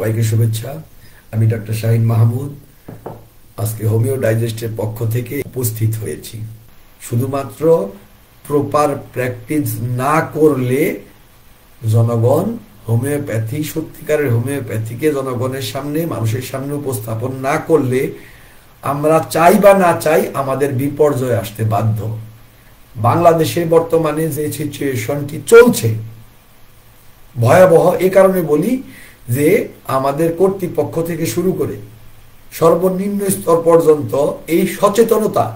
সবাইকে শুভেচ্ছা। আমি ডক্টর শাহিন মাহমুদ আজকে হোমিও ডাইজেস্টের পক্ষ থেকে উপস্থিত হয়েছি। শুধুমাত্র প্রপার প্র্যাকটিস না করলে জনগণ হোমিওপ্যাথি, সত্যিকারের হোমিওপ্যাথিকে জনগণের সামনে, মানুষের সামনে উপস্থাপন না করলে আমরা চাই বা না চাই আমাদের বিপর্যয় আসতে বাধ্য। বাংলাদেশে বর্তমানে যে সিচুয়েশনটি চলছে ভয়াবহ। এ কারণে বলি যে আমাদের কর্তৃপক্ষ থেকে শুরু করে সর্বনিম্ন স্তর পর্যন্ত এই সচেতনতা,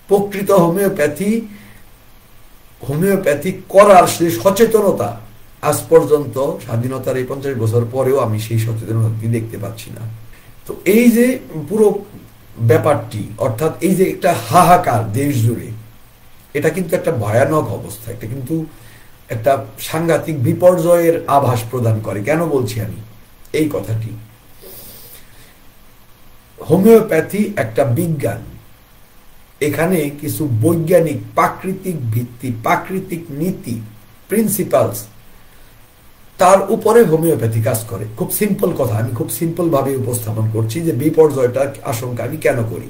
প্রকৃত হোমিওপ্যাথি করার যে সচেতনতা, আজ পর্যন্ত স্বাধীনতার এই 50 বছর পরেও আমি সেই সচেতনতাটি দেখতে পাচ্ছি না। তো এই যে পুরো ব্যাপারটি, অর্থাৎ এই যে একটা হাহাকার দেশ জুড়ে, এটা কিন্তু একটা ভয়ানক অবস্থা, এটা কিন্তু একটা সাংঘাতিক বিপর্যয়ের আভাস প্রদান করে। কেন বলছি আমি এই কথাটি? হোমিওপ্যাথি একটা বিজ্ঞান, এখানে কিছু বৈজ্ঞানিক প্রাকৃতিক ভিত্তি, প্রাকৃতিক নীতি, প্রিন্সিপালস, তার উপরে হোমিওপ্যাথি কাজ করে। খুব সিম্পল কথা, আমি খুব সিম্পল ভাবে উপস্থাপন করছি যে বিপর্যয়টার আশঙ্কা আমি কেন করি।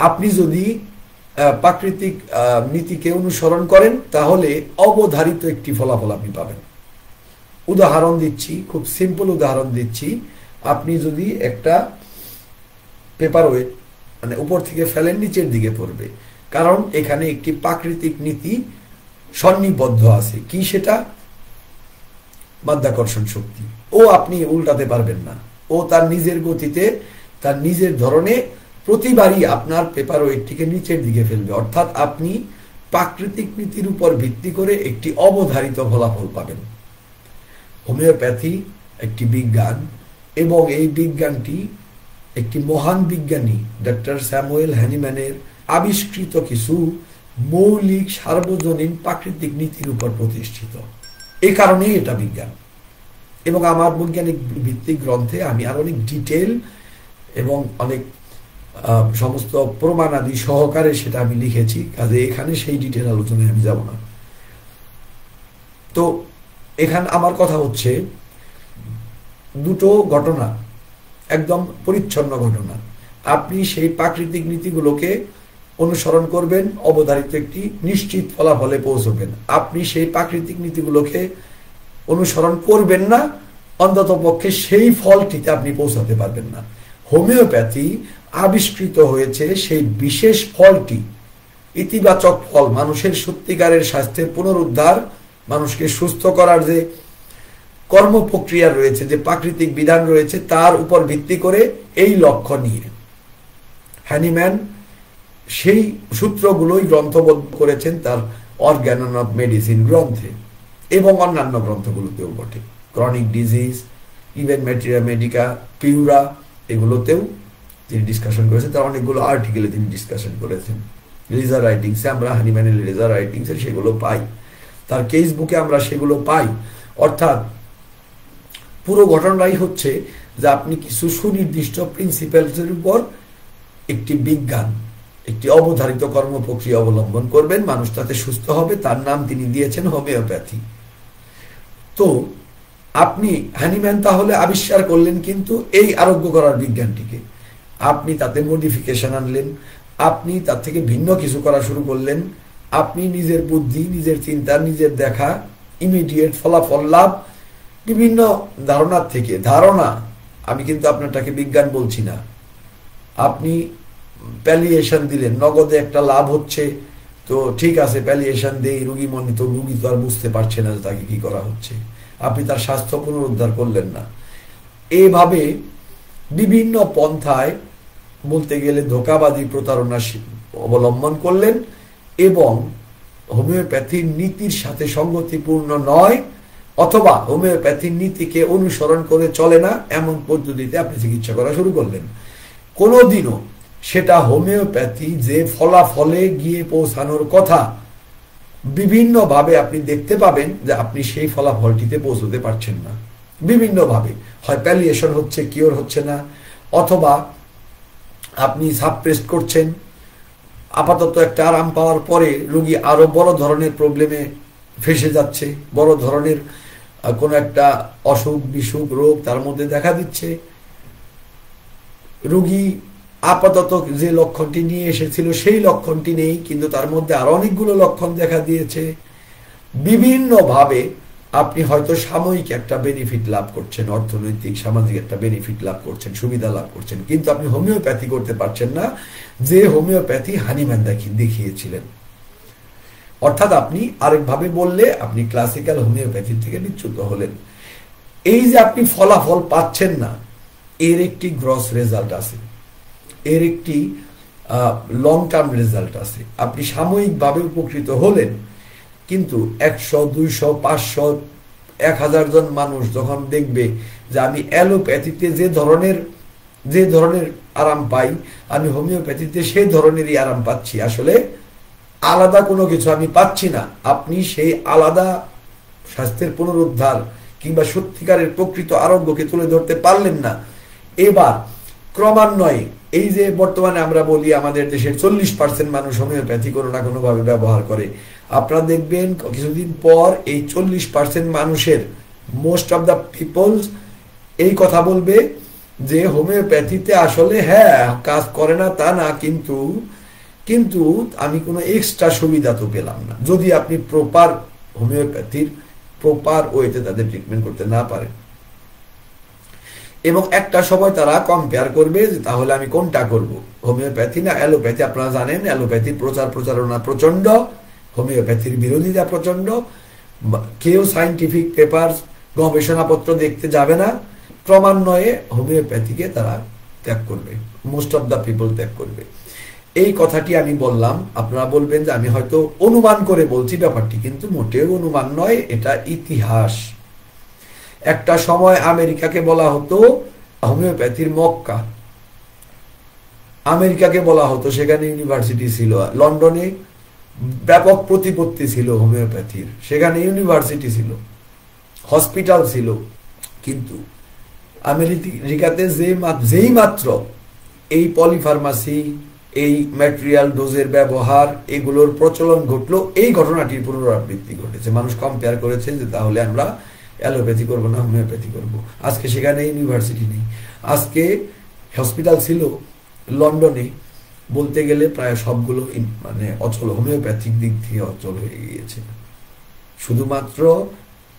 আপনি যদি প্রাকৃতিক নীতিকে অনুসরণ করেন তাহলে অবধারিত একটি ফলাফল আপনি পাবেন। উদাহরণ দিচ্ছি, খুব সিম্পল উদাহরণ দিচ্ছি। আপনি যদি একটা পেপার ওয়েট মানে উপর থেকে ফেলেন, নিচের দিকে পড়বে, কারণ এখানে একটি প্রাকৃতিক নীতি সন্নিবদ্ধ আছে। কি সেটা? মাধ্যাকর্ষণ শক্তি। ও আপনি উল্টাতে পারবেন না। ও তার নিজের গতিতে, তার নিজের ধরনে প্রতিবারই আপনার পেপার ওয়েটটিকে নিচের দিকে ফেলবে। অর্থাৎ আপনি প্রাকৃতিক নীতির উপর ভিত্তি করে একটি অবধারিত ফলাফল পাবেন। হোমিওপ্যাথি একটি বিজ্ঞান, এবং এই বিজ্ঞানটি একটি মহান বিজ্ঞানী ডক্টর স্যামুয়েল হ্যানিম্যানের আবিষ্কৃত কিছু মৌলিক সার্বজনীন প্রাকৃতিক নীতির উপর প্রতিষ্ঠিত। এই কারণেই এটা বিজ্ঞান। এবং আমার বৈজ্ঞানিক ভিত্তিক গ্রন্থে আমি আর অনেক ডিটেল এবং অনেক সমস্ত প্রমাণাদি সহকারে সেটা আমি লিখেছি, কাজে এখানে সেই ডিটেল আলোচনায় আমি যাব না। তো এখানে আমার কথা হচ্ছে দুটো ঘটনা, একদম পরিচ্ছন্ন ঘটনা। আপনি সেই প্রাকৃতিক নীতিগুলোকে অনুসরণ করবেন, অবধারিত একটি নিশ্চিত ফলাফলে পৌঁছবেন। আপনি সেই প্রাকৃতিক নীতিগুলোকে অনুসরণ করবেন না, অন্তত পক্ষে সেই ফলটিতে আপনি পৌঁছাতে পারবেন না। হোমিওপ্যাথি আবিষ্কৃত হয়েছে সেই বিশেষ ফলটি, ইতিবাচক ফল, মানুষের সত্যিকারের স্বাস্থ্যের পুনরুদ্ধার, মানুষকে সুস্থ করার যে কর্ম প্রক্রিয়া রয়েছে, যে প্রাকৃতিক বিধান রয়েছে, তার উপর ভিত্তি করে এই লক্ষ্য নিয়ে হ্যানিম্যান সেই সূত্রগুলোই গ্রন্থবদ্ধ করেছেন তার অর্গান অফ মেডিসিন গ্রন্থে, এবং অন্যান্য গ্রন্থগুলোতেও বটে। Chronic disease, even materia medica pura, এগুলোতেও তিনি ডিসকাশন করেছেন। তার অনেকগুলো আর্টিকেলে তিনি ডিসকাশন করেছেন। লেজার রাইটিংসে আমরা হ্যানিম্যানের লেজার রাইটিংসে সেগুলো পাই, তার কেস বুকে আমরা সেগুলো পাই। অর্থাৎ পুরো ঘটনাটাই হচ্ছে যে আপনি কিছু সুনির্দিষ্ট প্রিন্সিপালসের উপর একটি বিজ্ঞান, একটি অবধারিত কর্ম প্রক্রিয়া অবলম্বন করবেন, মানুষ তাতে সুস্থ হবে। তার নাম তিনি দিয়েছেন হোমিওপ্যাথি। তো আপনি হ্যানিম্যান তাহলে আবিষ্কার করলেন কিন্তু এই আরোগ্য করার বিজ্ঞানটিকে, আপনি তাতে মডিফিকেশন আনলেন, আপনি তার থেকে ভিন্ন কিছু করা শুরু করলেন। আপনি নিজের বুদ্ধি, নিজের চিন্তা, নিজের দেখা, ইমিডিয়েট ফলাফল লাভ, বিভিন্ন ধারণার থেকে ধারণা, আমি কিন্তু আপনারটাকে বিজ্ঞান বলছি না। আপনি প্যালিয়েশন দিলেন, নগদে একটা লাভ হচ্ছে, তো ঠিক আছে প্যালিয়েশন দেই, রুগী তো আর বুঝতে পারছে না যে তাকে কি করা হচ্ছে। আপনি তার স্বাস্থ্য পুনরুদ্ধার করলেন না। এভাবে বিভিন্ন পন্থায়, বলতে গেলে ধোঁকাবাদী প্রতারণা অবলম্বন করলেন, এবং হোমিওপ্যাথির নীতির সাথে সঙ্গতিপূর্ণ নয়, অথবা হোমিওপ্যাথির নীতিকে অনুসরণ করে চলে না, এমন পদ্ধতিতে আপনি চিকিৎসা করা শুরু করলেন। কোনোদিনও সেটা হোমিওপ্যাথি যে ফলাফলে গিয়ে পৌঁছানোর কথা, বিভিন্নভাবে আপনি দেখতে পাবেন যে আপনি সেই ফলাফলটিতে পৌঁছতে পারছেন না। বিভিন্নভাবে হয় প্যালিয়েশন হচ্ছে, কিওর হচ্ছে না, অথবা আপনি সাপ্রেস করছেন। আপাতত একটা আরাম পাওয়ার পরে রোগী আরো বড় ধরনের প্রবলেমে ফেসে যাচ্ছে, বড় ধরনের কোনো একটা অসুখ বিসুখ রোগ তার মধ্যে দেখা দিচ্ছে, রোগী আপাতত যে লক্ষণটি নিয়ে এসেছিল সেই লক্ষণটি নেই, কিন্তু তার মধ্যে আরো অনেকগুলো লক্ষণ দেখা দিয়েছে। বিভিন্নভাবে আপনি হয়তো সাময়িক একটা বেনিফিট লাভ করছেন, অর্থনৈতিক সামাজিক একটা বেনিফিট লাভ করছেন, সুবিধা লাভ করছেন, কিন্তু আপনি হোমিওপ্যাথি করতে পারছেন না যে হোমিওপ্যাথি হানিম্যান দেখিয়েছিলেন। অর্থাৎ আপনি আরেকভাবে বললে আপনি ক্লাসিক্যাল হোমিওপ্যাথি থেকে বিচ্যুত হলেন। এই যে আপনি ফলাফল পাচ্ছেন না, এর একটি গ্রস রেজাল্ট আছে, এর একটি লং টার্ম রেজাল্ট আছে। আপনি সাময়িকভাবে উপকৃত হলেন, কিন্তু 100, 200, 500, 1000 জন মানুষ যখন দেখবে যে আমি অ্যালোপ্যাথিতে যে ধরনের আরাম পাই, আমি হোমিওপ্যাথিতে সেই ধরনেরই আরাম পাচ্ছি, আসলে আলাদা কোনো কিছু আমি পাচ্ছি না, আপনি সেই আলাদা স্বাস্থ্যের পুনরুদ্ধার কিংবা সত্যিকারের প্রকৃত আরোগ্যকে তুলে ধরতে পারলেন না। এবার ক্রমান্বয়ে এই যে বর্তমানে আমরা বলি আমাদের দেশের 40% মানুষ হোমিওপ্যাথি কোনো না কোনো ভাবে ব্যবহার করে, আপনারা দেখবেন কিছুদিন পর এই 40% মানুষের মোস্ট অফ দ্য পিপলস এই কথা বলবে যে হোমিওপ্যাথিতে আসলে হ্যাঁ কাজ করে না তা না, কিন্তু আমি কোনো এক্সট্রা সুবিধা তো পেলাম না, যদি আপনি প্রপার হোমিওপ্যাথির প্রপার ওয়েতে তাদের ট্রিটমেন্ট করতে না পারেন। এবং একটা সময় তারা কম্পেয়ার করবে যে তাহলে আমি কোনটা করব, হোমিওপ্যাথি না অ্যালোপ্যাথি। আপনারা জানেন অ্যালোপ্যাথির প্রচারণা প্রচন্ড, হোমিওপ্যাথির বিরোধিতা প্রচন্ড, কেউ সাইন্টিফিক পেপার গবেষণাপত্র দেখতে যাবে না, ক্রমান্বয়ে হোমিওপ্যাথিকে তারা ত্যাগ করবে, মোস্ট অফ দ্য পিপল ত্যাগ করবে। এই কথাটি আমি বললাম, আপনারা বলবেন যে আমি হয়তো অনুমান করে বলছি ব্যাপারটি, কিন্তু মোটেও অনুমান নয়, এটা ইতিহাস। একটা সময় আমেরিকাকে বলা হতো হোমিওপ্যাথির মক্কা, আমেরিকাকে বলা হতো, সেখানে ইউনিভার্সিটি ছিল, লন্ডনে ব্যাপক প্রতিপত্তি ছিল হোমিওপ্যাথির, সেখানে ইউনিভার্সিটি ছিল, হসপিটাল ছিল, কিন্তু আমেরিকাতে যেই মাত্র এই পলিফার্মাসি, এই ম্যাটেরিয়াল ডোজের ব্যবহার, এগুলোর প্রচলন ঘটলো, এই ঘটনাটির পুনরাবৃত্তি ঘটেছে। মানুষ কম্পেয়ার করেছে যে তাহলে আমরা অ্যালোপ্যাথি করবো না হোমিওপ্যাথি করবো। আজকে সেখানে ইউনিভার্সিটি নেই, আজকে হসপিটাল ছিল লন্ডনে, বলতে গেলে প্রায় সবগুলো মানে অচল, হোমিওপ্যাথিক দিক থেকে অচল হয়ে গিয়েছে। শুধুমাত্র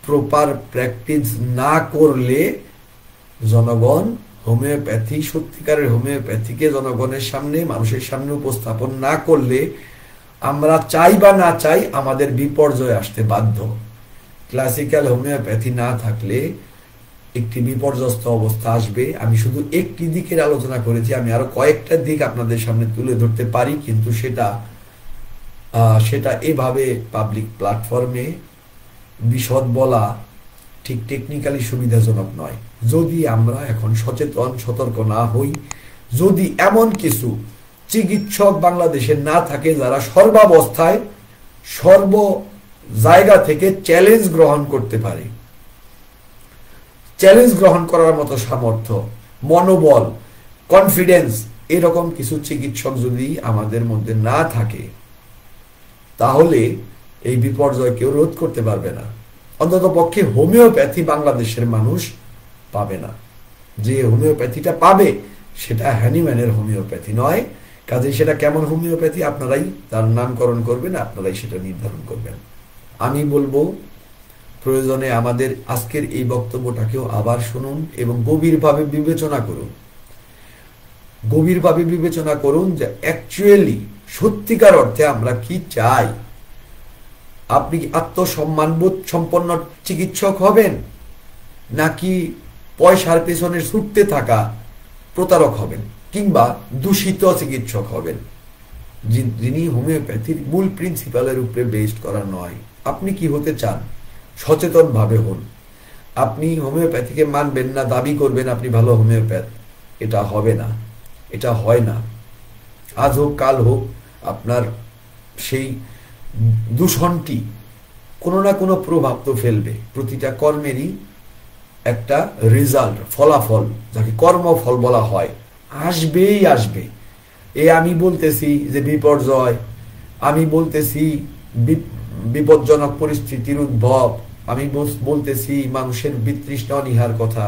প্রপার প্র্যাকটিস না করলে জনগণ হোমিওপ্যাথি, সত্যিকারের হোমিওপ্যাথিকে জনগণের সামনে, মানুষের সামনে উপস্থাপন না করলে, আমরা চাই বা না চাই আমাদের বিপর্যয় আসতে বাধ্য। ক্লাসিক্যাল হোমিওপ্যাথি না থাকলে একটি বিপর্যস্ত অবস্থা আসবে। আমি শুধু একটি দিকের আলোচনা করেছি, আমি আরো কয়েকটা দিক আপনাদের সামনে তুলে ধরতে পারি, কিন্তু সেটা এভাবে পাবলিক প্ল্যাটফর্মে বিশদ বলা ঠিক টেকনিক্যালি সুবিধাজনক নয়। যদি আমরা এখন সচেতন সতর্ক না হই, যদি এমন কিছু চিকিৎসক বাংলাদেশে না থাকে যারা সর্বাবস্থায় সর্ব জায়গা থেকে চ্যালেঞ্জ গ্রহণ করতে পারে, চ্যালেঞ্জ গ্রহণ করার মতো সামর্থ্য, মনোবল, কনফিডেন্স, এরকম কিছু চিকিৎসক যদি আমাদের মধ্যে না থাকে, তাহলে এই বিপর্যয় কেউ রোধ করতে পারবে না। অন্তত পক্ষে হোমিওপ্যাথি বাংলাদেশের মানুষ পাবে না। যে হোমিওপ্যাথিটা পাবে সেটা হ্যানিম্যানের হোমিওপ্যাথি নয়। কাজে সেটা কেমন হোমিওপ্যাথি আপনারাই তার নামকরণ করবেন, আপনারাই সেটা নির্ধারণ করবেন। আমি বলবো প্রয়োজনে আমাদের আজকের এই বক্তব্যটাকেও আবার শুনুন এবং গভীরভাবে বিবেচনা করুন যে অ্যাকচুয়ালি সত্যিকার অর্থে আমরা কি চাই। আপনি কি আত্মসম্মানবোধ সম্পন্ন চিকিৎসক হবেন, নাকি পয়সার পেছনে ছুটতে থাকা প্রতারক হবেন, কিংবা দূষিত চিকিৎসক হবেন যিনি হোমিওপ্যাথির মূল প্রিন্সিপালের উপরে বেসড করা নয়? আপনি কি হতে চান? সচেতন ভাবে হন। আপনি হোমিওপ্যাথিকে মানবেন না, দাবি করবেন আপনি ভালো হোমিওপ্যাথ, এটা হবে না, এটা হয় না। আজ হোক কাল হোক আপনার সেই দূষণটি কোনো না কোনো প্রভাব তো ফেলবে। প্রতিটা কর্মেরই একটা রেজাল্ট, ফলাফল, যাকে কর্মফল বলা হয়, আসবেই আসবে। আমি বলতেছি যে বিপর্যয়, আমি বলতেছি বিপজ্জনক পরিস্থিতির উদ্ভব, আমি বলতেছি মানুষের বিতৃষ্ণা অনীহার কথা,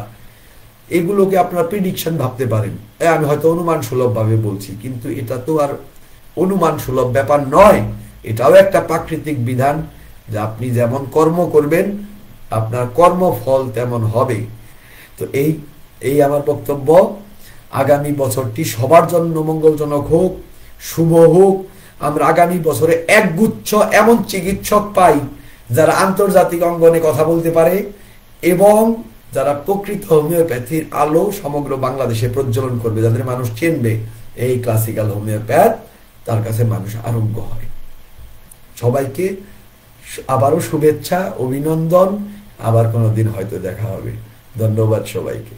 এগুলোকে আপনারা প্রিডিকশন ভাবতে পারেন। আমি হয়তো অনুমান সুলভ ভাবে বলছি, কিন্তু এটা তো আর অনুমান সুলভ ব্যাপার নয়, এটাও একটা প্রাকৃতিক বিধান যে আপনি যেমন কর্ম করবেন আপনার কর্মফল তেমন হবে। তো এই আমার বক্তব্য। আগামী বছরটি সবার জন্য মঙ্গলজনক হোক, শুভ হোক। আমরা আগামী বছরে একগুচ্ছ এমন চিকিৎসক পাই যারা আন্তর্জাতিক অঙ্গনে কথা বলতে পারে এবং যারা প্রকৃত হোমিওপ্যাথির আলো সমগ্র বাংলাদেশে প্রজ্বলন করবে, যাদের মানুষ চিনবে এই ক্লাসিক্যাল হোমিওপ্যাথ, তার কাছে মানুষ আরোগ্য হয়। সবাইকে আবারও শুভেচ্ছা, অভিনন্দন। আবার কোনোদিন হয়তো দেখা হবে। ধন্যবাদ সবাইকে।